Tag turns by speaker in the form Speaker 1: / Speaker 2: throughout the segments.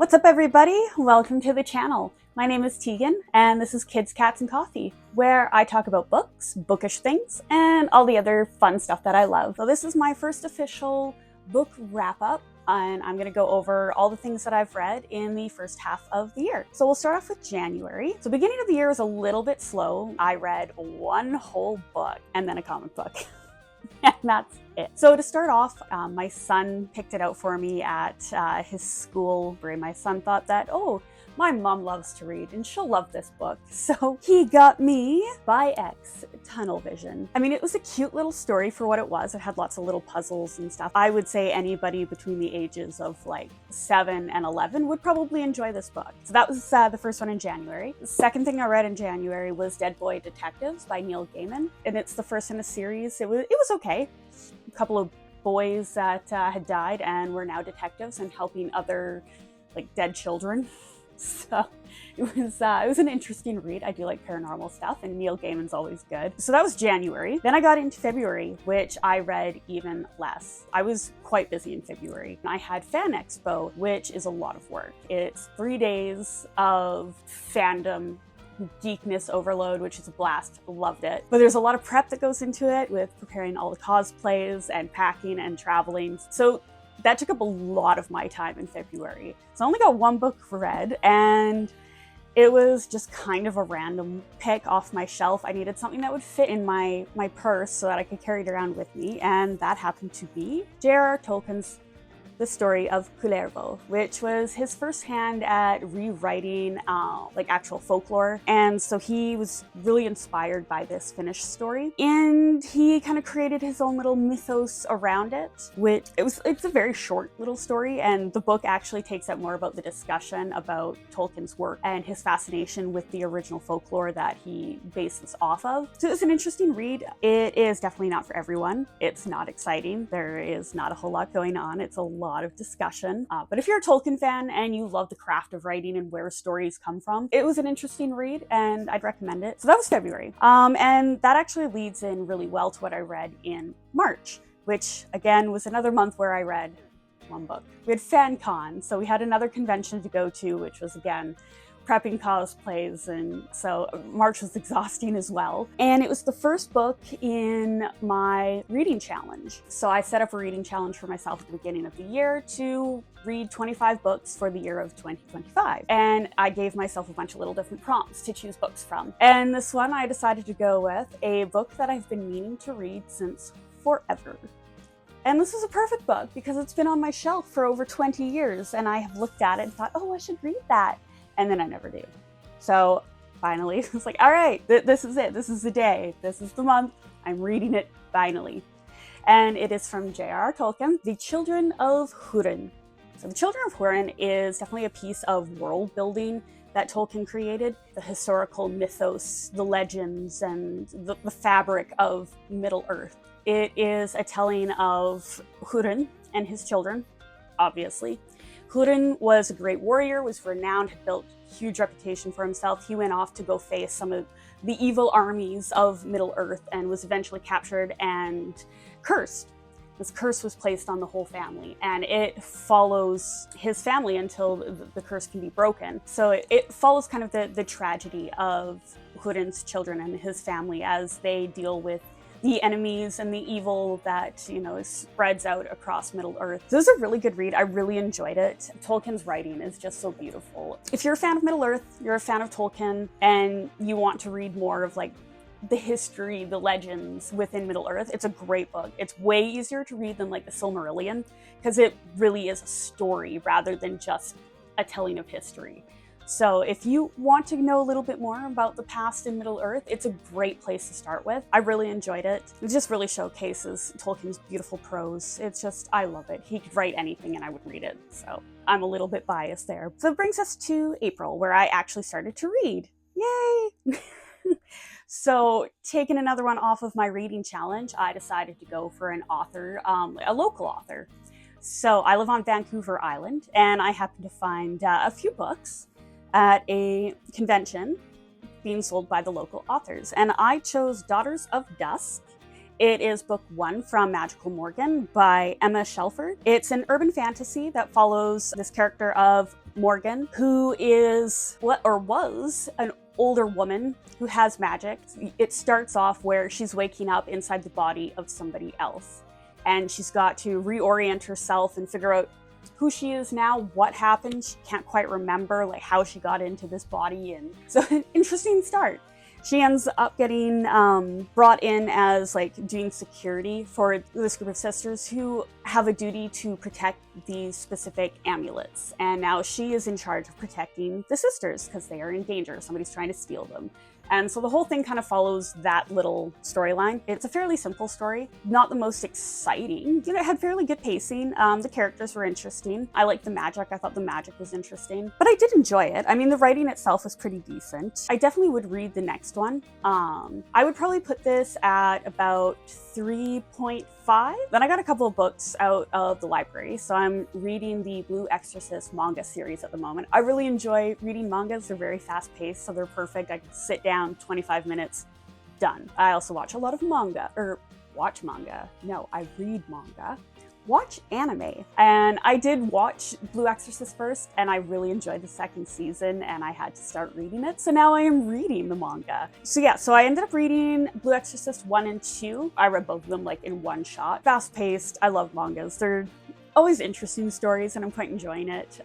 Speaker 1: What's up, everybody? Welcome to the channel. My name is Tegan, and this is Kids, Cats, and Coffee, where I talk about books, bookish things, and all the other fun stuff that I love. So this is my first official book wrap-up, and I'm going to go over all the things that I've read in the first half of the year. So we'll start off with January. So beginning of the year was a little bit slow. I read one whole book and then a comic book. And that's it. So to start off, my son picked it out for me at his school, where my son thought that, oh, my mom loves to read and she'll love this book. So he got me By X, Tunnel Vision. I mean, it was a cute little story for what it was. It had lots of little puzzles and stuff. I would say anybody between the ages of like 7 and 11 would probably enjoy this book. So that was the first one in January. The second thing I read in January was Dead Boy Detectives by Neil Gaiman. And it's the first in a series. It was okay. A couple of boys that had died and were now detectives and helping other like dead children. So it was an interesting read. I do like paranormal stuff, and Neil Gaiman's always good. So that was January. Then I got into February, which I read even less. I was quite busy in February. I had Fan Expo, which is a lot of work. It's 3 days of fandom geekness overload, which is a blast. Loved it. But there's a lot of prep that goes into it, with preparing all the cosplays and packing and traveling. So that took up a lot of my time in February. So I only got one book read, and it was just kind of a random pick off my shelf. I needed something that would fit in my purse so that I could carry it around with me, and that happened to be J.R.R. Tolkien's The Story of Kullervo, which was his first hand at rewriting like actual folklore. And so he was really inspired by this Finnish story, and he kind of created his own little mythos around it, which it's a very short little story, and the book actually takes up more about the discussion about Tolkien's work and his fascination with the original folklore that he based this off of. So it's an interesting read. It is definitely not for everyone. It's not exciting. There is not a whole lot going on. It's a lot of discussion. But if you're a Tolkien fan and you love the craft of writing and where stories come from, it was an interesting read, and I'd recommend it. So that was February. And that actually leads in really well to what I read in March, which again was another month where I read one book. We had FanCon, so we had another convention to go to, which was again prepping cosplays, and so March was exhausting as well. And it was the first book in my reading challenge. So I set up a reading challenge for myself at the beginning of the year to read 25 books for the year of 2025. And I gave myself a bunch of little different prompts to choose books from. And this one I decided to go with a book that I've been meaning to read since forever. And this is a perfect book because it's been on my shelf for over 20 years, and I have looked at it and thought, oh, I should read that. And then I never do. So finally, it's like, all right, this is it. This is the day. This is the month. I'm reading it finally. And it is from J.R.R. Tolkien, The Children of Húrin. So The Children of Húrin is definitely a piece of world building that Tolkien created. The historical mythos, the legends, and the fabric of Middle-earth. It is a telling of Húrin and his children, obviously. Húrin was a great warrior, was renowned, had built a huge reputation for himself. He went off to go face some of the evil armies of Middle-earth and was eventually captured and cursed. This curse was placed on the whole family, and it follows his family until the curse can be broken. So it follows kind of the tragedy of Húrin's children and his family as they deal with the enemies and the evil that, spreads out across Middle-earth. So this is a really good read. I really enjoyed it. Tolkien's writing is just so beautiful. If you're a fan of Middle-earth, you're a fan of Tolkien, and you want to read more of like the history, the legends within Middle-earth, it's a great book. It's way easier to read than like the Silmarillion, because it really is a story rather than just a telling of history. So if you want to know a little bit more about the past in Middle-earth, it's a great place to start with. I really enjoyed it. It just really showcases Tolkien's beautiful prose. It's just, I love it. He could write anything and I would read it. So I'm a little bit biased there. So it brings us to April, where I actually started to read. Yay! So taking another one off of my reading challenge, I decided to go for an author, a local author. So I live on Vancouver Island, and I happened to find a few books at a convention being sold by the local authors. And I chose Daughters of Dusk. It is book 1 from Magical Morgan by Emma Shelford. It's an urban fantasy that follows this character of Morgan, who is was an older woman who has magic. It starts off where she's waking up inside the body of somebody else, and she's got to reorient herself and figure out who she is now, what happened. She can't quite remember like how she got into this body, and so an interesting start. She ends up getting brought in as like doing security for this group of sisters who have a duty to protect these specific amulets. And now she is in charge of protecting the sisters because they are in danger. Somebody's trying to steal them. And so the whole thing kind of follows that little storyline. It's a fairly simple story, not the most exciting. You know, it had fairly good pacing. The characters were interesting. I liked the magic. I thought the magic was interesting, but I did enjoy it. I mean, the writing itself was pretty decent. I definitely would read the next one. I would probably put this at about 3.5. Then I got a couple of books out of the library, so I'm reading the Blue Exorcist manga series at the moment. I really enjoy reading mangas. They're very fast-paced, so they're perfect. I can sit down, 25 minutes, done. I also watch a lot of manga, or watch manga. No, I read manga. Watch anime. And I did watch Blue Exorcist first, and I really enjoyed the second season, and I had to start reading it. So now I am reading the manga. So yeah, so I ended up reading Blue Exorcist 1 and 2. I read both of them like in one shot. Fast-paced. I love mangas. They're always interesting stories, and I'm quite enjoying it.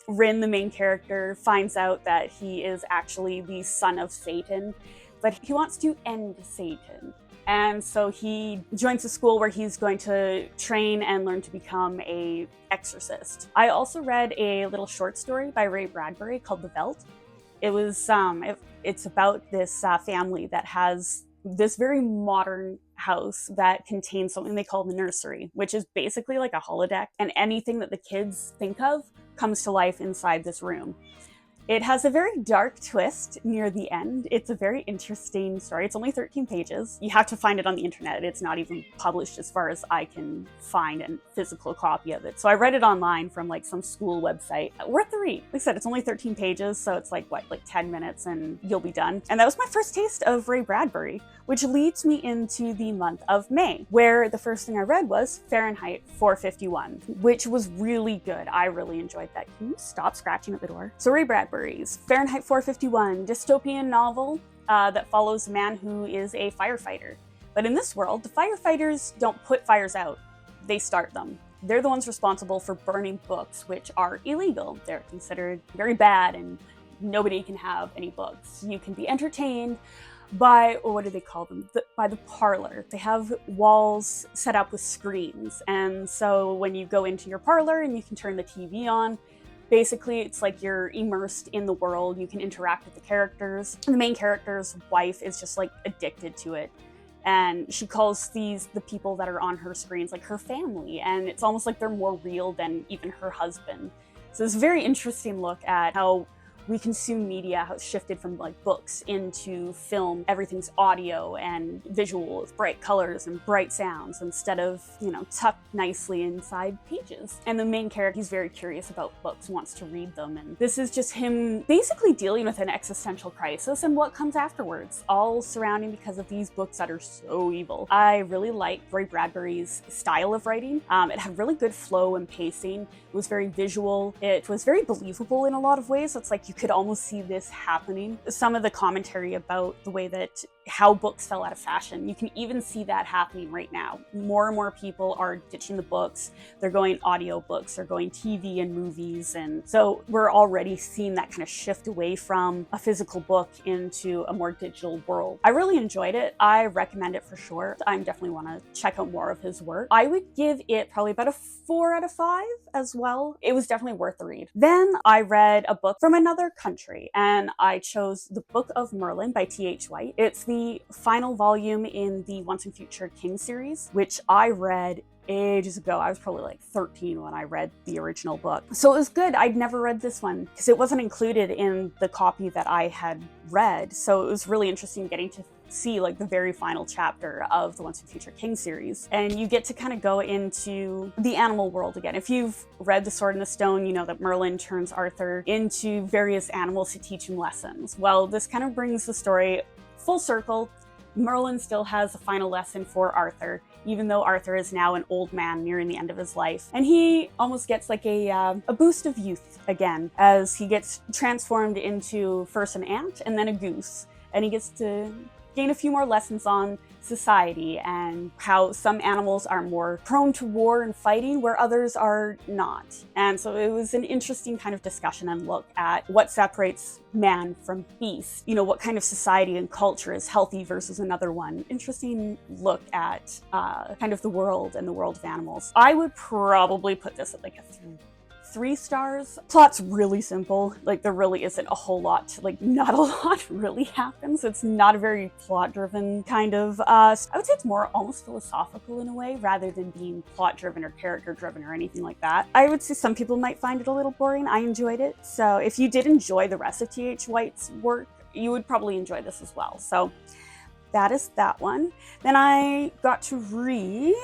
Speaker 1: Rin, the main character, finds out that he is actually the son of Satan, but he wants to end Satan. And so he joins a school where he's going to train and learn to become an exorcist. I also read a little short story by Ray Bradbury called The Velt. It was it's about this family that has this very modern house that contains something they call the nursery, which is basically like a holodeck, and anything that the kids think of comes to life inside this room. It has a very dark twist near the end. It's a very interesting story. It's only 13 pages. You have to find it on the internet. It's not even published as far as I can find a physical copy of it. So I read it online from like some school website. Worth the read. Like I said, it's only 13 pages, so it's like 10 minutes and you'll be done. And that was my first taste of Ray Bradbury, which leads me into the month of May, where the first thing I read was Fahrenheit 451, which was really good. I really enjoyed that. Can you stop scratching at the door? So Ray Bradbury's Fahrenheit 451, dystopian novel that follows a man who is a firefighter. But in this world, the firefighters don't put fires out, they start them. They're the ones responsible for burning books, which are illegal. They're considered very bad and nobody can have any books. You can be entertained by, or what do they call them? By the parlor. They have walls set up with screens. And so when you go into your parlor and you can turn the TV on, basically it's like you're immersed in the world. You can interact with the characters. And the main character's wife is just like addicted to it. And she calls the people that are on her screens like her family. And it's almost like they're more real than even her husband. So it's a very interesting look at how we consume media, how it's shifted from like books into film. Everything's audio and visual with bright colors and bright sounds instead of, tucked nicely inside pages. And the main character, he's very curious about books, wants to read them. And this is just him basically dealing with an existential crisis and what comes afterwards, all surrounding because of these books that are so evil. I really liked Ray Bradbury's style of writing. It had really good flow and pacing. It was very visual. It was very believable in a lot of ways. It's like you could almost see this happening. Some of the commentary about the way that how books fell out of fashion, you can even see that happening right now. More and more people are ditching the books. They're going audiobooks, they're going TV and movies. And so we're already seeing that kind of shift away from a physical book into a more digital world. I really enjoyed it. I recommend it for sure. I definitely want to check out more of his work. I would give it probably about a 4 out of 5 as well. It was definitely worth the read. Then I read a book from another country, and I chose The Book of Merlin by T.H. White. It's the final volume in the Once and Future King series, which I read ages ago. I was probably like 13 when I read the original book. So it was good. I'd never read this one because it wasn't included in the copy that I had read. So it was really interesting getting to see like the very final chapter of the Once and Future King series. And you get to kind of go into the animal world again. If you've read The Sword and the Stone, you know that Merlin turns Arthur into various animals to teach him lessons. Well, this kind of brings the story full circle Merlin still has a final lesson for Arthur, even though Arthur is now an old man nearing the end of his life. And he almost gets like a boost of youth again as he gets transformed into first an ant and then a goose. And he gets to gain a few more lessons on society and how some animals are more prone to war and fighting where others are not. And so it was an interesting kind of discussion and look at what separates man from beast. You know, what kind of society and culture is healthy versus another one. Interesting look at kind of the world and the world of animals. I would probably put this at like a 3 stars. Plot's really simple. Like, there really isn't a whole lot, like not a lot really happens. It's not a very plot driven kind of, I would say it's more almost philosophical in a way rather than being plot driven or character driven or anything like that. I would say some people might find it a little boring. I enjoyed it. So if you did enjoy the rest of T.H. White's work, you would probably enjoy this as well. So that is that one. Then I got to read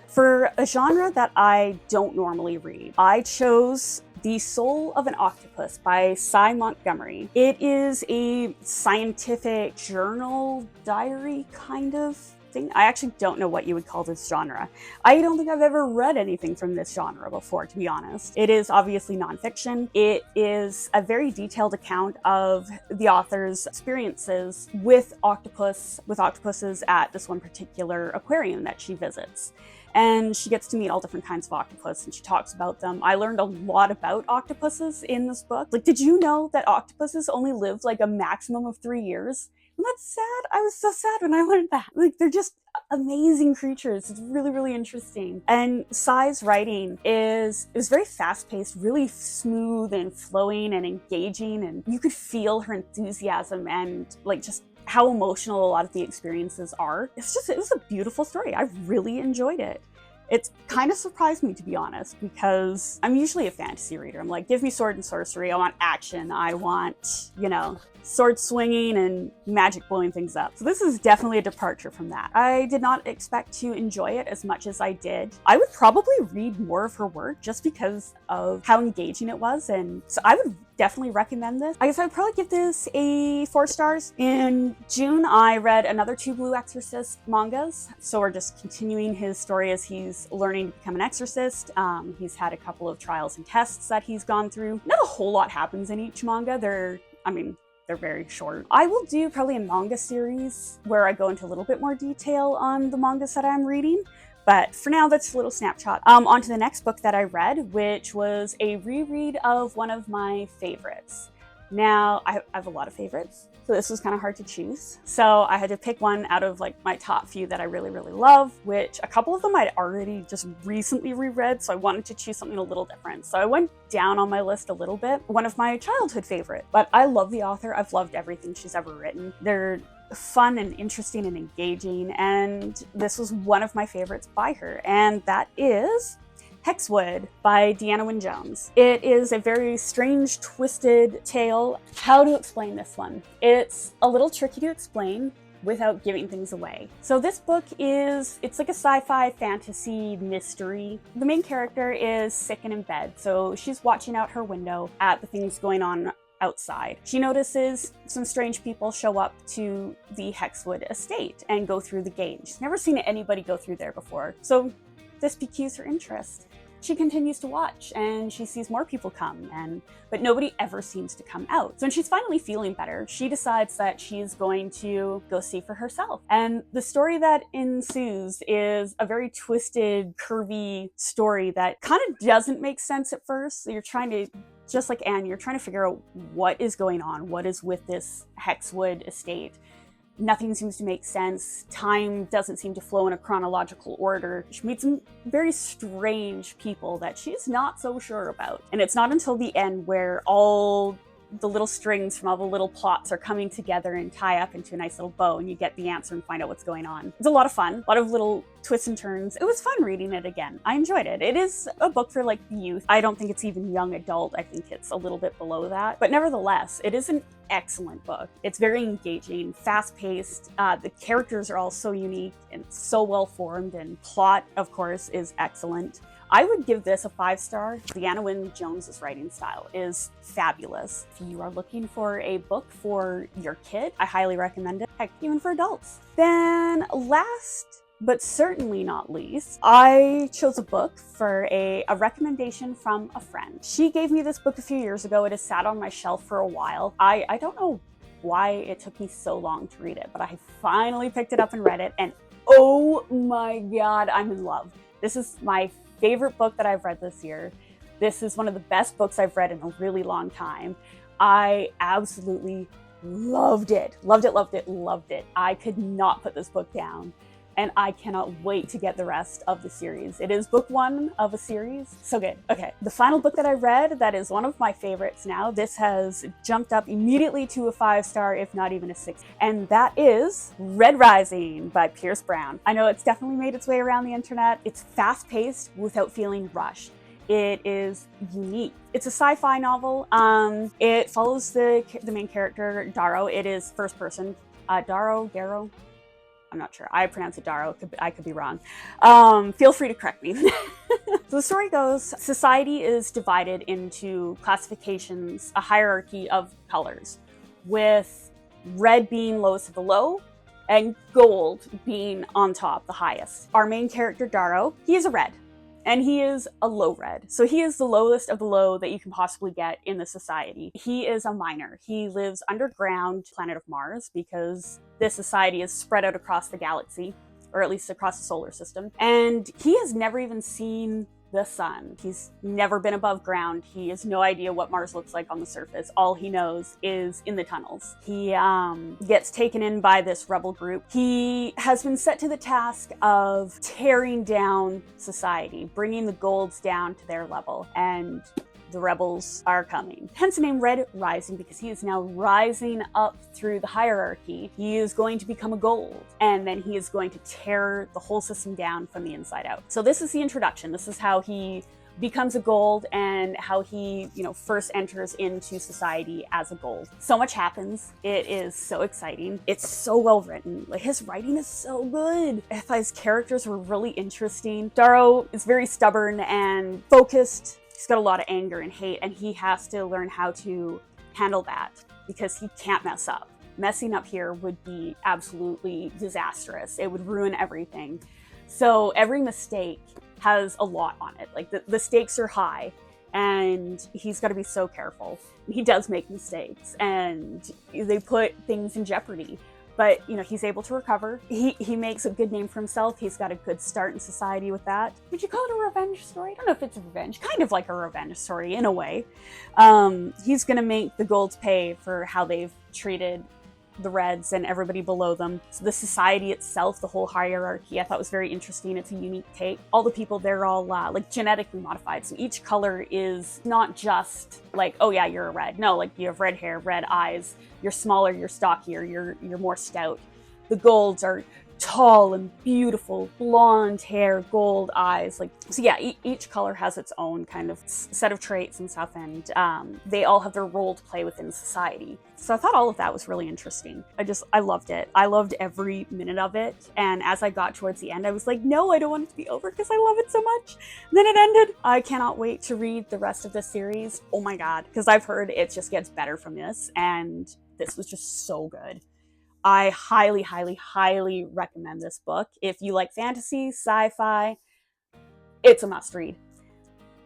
Speaker 1: for a genre that I don't normally read. I chose The Soul of an Octopus by Cy Montgomery. It is a scientific journal diary kind of thing. I actually don't know what you would call this genre. I don't think I've ever read anything from this genre before, to be honest. It is obviously nonfiction. It is a very detailed account of the author's experiences with octopuses at this one particular aquarium that she visits. And she gets to meet all different kinds of octopus and she talks about them. I learned a lot about octopuses in this book. Like, did you know that octopuses only live like a maximum of 3 years? And that's sad. I was so sad when I learned that. Like, they're just amazing creatures. It's really, really interesting. And Cy's writing it was very fast-paced, really smooth and flowing and engaging, and you could feel her enthusiasm and like just how emotional a lot of the experiences are. It was a beautiful story. I really enjoyed it. It kind of surprised me, to be honest, because I'm usually a fantasy reader. I'm like, give me sword and sorcery. I want action. I want, you know, sword swinging and magic blowing things up. So this is definitely a departure from that. I did not expect to enjoy it as much as I did. I would probably read more of her work just because of how engaging it was. And so I would definitely recommend this. I guess I'd probably give this a 4 stars. In June, I read another 2 Blue Exorcist mangas. So we're just continuing his story as he's learning to become an exorcist. He's had a couple of trials and tests that he's gone through. Not a whole lot happens in each manga. They're very short. I will do probably a manga series where I go into a little bit more detail on the mangas that I'm reading. But for now, that's a little snapshot. On to the next book that I read, which was a reread of one of my favorites. Now, I have a lot of favorites, so this was kind of hard to choose. So I had to pick one out of like my top few that I really, really love, which a couple of them I'd already just recently reread, so I wanted to choose something a little different. So I went down on my list a little bit. One of my childhood favorite, but I love the author. I've loved everything she's ever written. They're fun and interesting and engaging, and this was one of my favorites by her, and that is Hexwood by Deanna Wynne Jones. It is a very strange, twisted tale. How to explain this one? It's a little tricky to explain without giving things away. So this book it's like a sci-fi fantasy mystery. The main character is sick and in bed, so she's watching out her window at the things going on outside. She notices some strange people show up to the Hexwood estate and go through the gate. She's never seen anybody go through there before, so this piques her interest. She continues to watch and she sees more people come, but nobody ever seems to come out. So when she's finally feeling better, she decides that she's going to go see for herself. And the story that ensues is a very twisted, curvy story that kind of doesn't make sense at first. So you're trying to, just like Anne, you're trying to figure out what is going on, what is with this Hexwood estate. Nothing seems to make sense. Time doesn't seem to flow in a chronological order. She meets some very strange people that she's not so sure about. And it's not until the end where all the little strings from all the little plots are coming together and tie up into a nice little bow, and you get the answer and find out what's going on. It's a lot of fun, a lot of little twists and turns. It was fun reading it again. I enjoyed it. It is a book for like youth. I don't think it's even young adult. I think it's a little bit below that. But nevertheless, it is an excellent book. It's very engaging, fast-paced. The characters are all so unique and so well formed, and plot, of course, is excellent. I would give this a 5-star. Deanna Wynne Jones's writing style is fabulous. If you are looking for a book for your kid, I highly recommend it. Heck, even for adults. Then last but certainly not least, I chose a book for a recommendation from a friend. She gave me this book a few years ago. It has sat on my shelf for a while. I don't know why it took me so long to read it, but I finally picked it up and read it, and oh my god, I'm in love. This is my favorite book that I've read this year. This is one of the best books I've read in a really long time. I absolutely loved it. Loved it, loved it, loved it. I could not put this book down, and I cannot wait to get the rest of the series. It is book 1 of a series. So good. Okay, the final book that I read that is one of my favorites now. This has jumped up immediately to a 5-star, if not even a 6. And that is Red Rising by Pierce Brown. I know it's definitely made its way around the internet. It's fast-paced without feeling rushed. It is unique. It's a sci-fi novel. It follows the main character, Darrow. It is first person. Darrow? I'm not sure. I pronounce it Darrow. I could be wrong. Feel free to correct me. So the story goes, society is divided into classifications, a hierarchy of colors, with red being lowest of the low and gold being on top, the highest. Our main character, Darrow, he is a red. And he is a low red. So he is the lowest of the low that you can possibly get in the society. He is a miner. He lives underground, planet of Mars, because this society is spread out across the galaxy, or at least across the solar system. And he has never even seen the sun. He's never been above ground. He has no idea what Mars looks like on the surface. All he knows is in the tunnels. He gets taken in by this rebel group. He has been set to the task of tearing down society, bringing the golds down to their level, and the rebels are coming. Hence the name Red Rising, because he is now rising up through the hierarchy. He is going to become a gold, and then he is going to tear the whole system down from the inside out. So this is the introduction. This is how he becomes a gold and how he, first enters into society as a gold. So much happens. It is so exciting. It's so well written. Like, his writing is so good. His characters were really interesting. Darrow is very stubborn and focused. He's got a lot of anger and hate, and he has to learn how to handle that because he can't mess up. Messing up here would be absolutely disastrous. It would ruin everything. So every mistake has a lot on it. Like, the stakes are high, and he's got to be so careful. He does make mistakes, and they put things in jeopardy. But, he's able to recover. He makes a good name for himself. He's got a good start in society with that. Would you call it a revenge story? I don't know if it's a revenge. Kind of like a revenge story, in a way. He's going to make the golds pay for how they've treated the Reds and everybody below them. So the society itself, the whole hierarchy, I thought was very interesting. It's a unique take. All the people, they're all genetically modified. So each color is not just like, oh yeah, you're a red. No, like, you have red hair, red eyes, you're smaller, you're stockier, you're more stout. The golds are tall and beautiful, blonde hair, gold eyes. So yeah, each color has its own kind of set of traits and stuff, and they all have their role to play within society. So I thought all of that was really interesting. I loved it. I loved every minute of it. And as I got towards the end, I was like, no, I don't want it to be over because I love it so much. And then it ended. I cannot wait to read the rest of this series. Oh my god, because I've heard it just gets better from this, and this was just so good. I highly, highly, highly recommend this book. If you like fantasy, sci-fi, it's a must-read.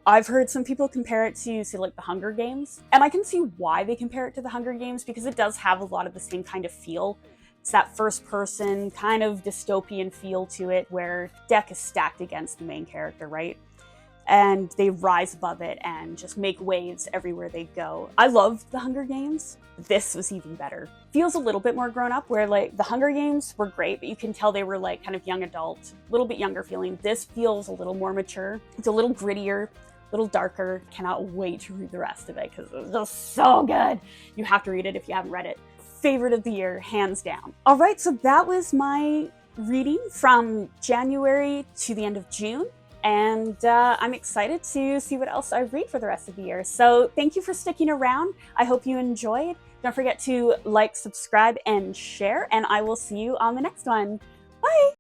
Speaker 1: I've heard some people compare it to, say, like The Hunger Games, and I can see why they compare it to The Hunger Games, because it does have a lot of the same kind of feel. It's that first-person kind of dystopian feel to it, where deck is stacked against the main character, right? And they rise above it and just make waves everywhere they go. I loved The Hunger Games. This was even better. Feels a little bit more grown up, where The Hunger Games were great, but you can tell they were kind of young adult, a little bit younger feeling. This feels a little more mature. It's a little grittier, a little darker. Cannot wait to read the rest of it because it's just so good. You have to read it if you haven't read it. Favorite of the year, hands down. All right, so that was my reading from January to the end of June. And I'm excited to see what else I read for the rest of the year. So thank you for sticking around. I hope you enjoyed. Don't forget to like, subscribe, and share, and I will see you on the next one. Bye!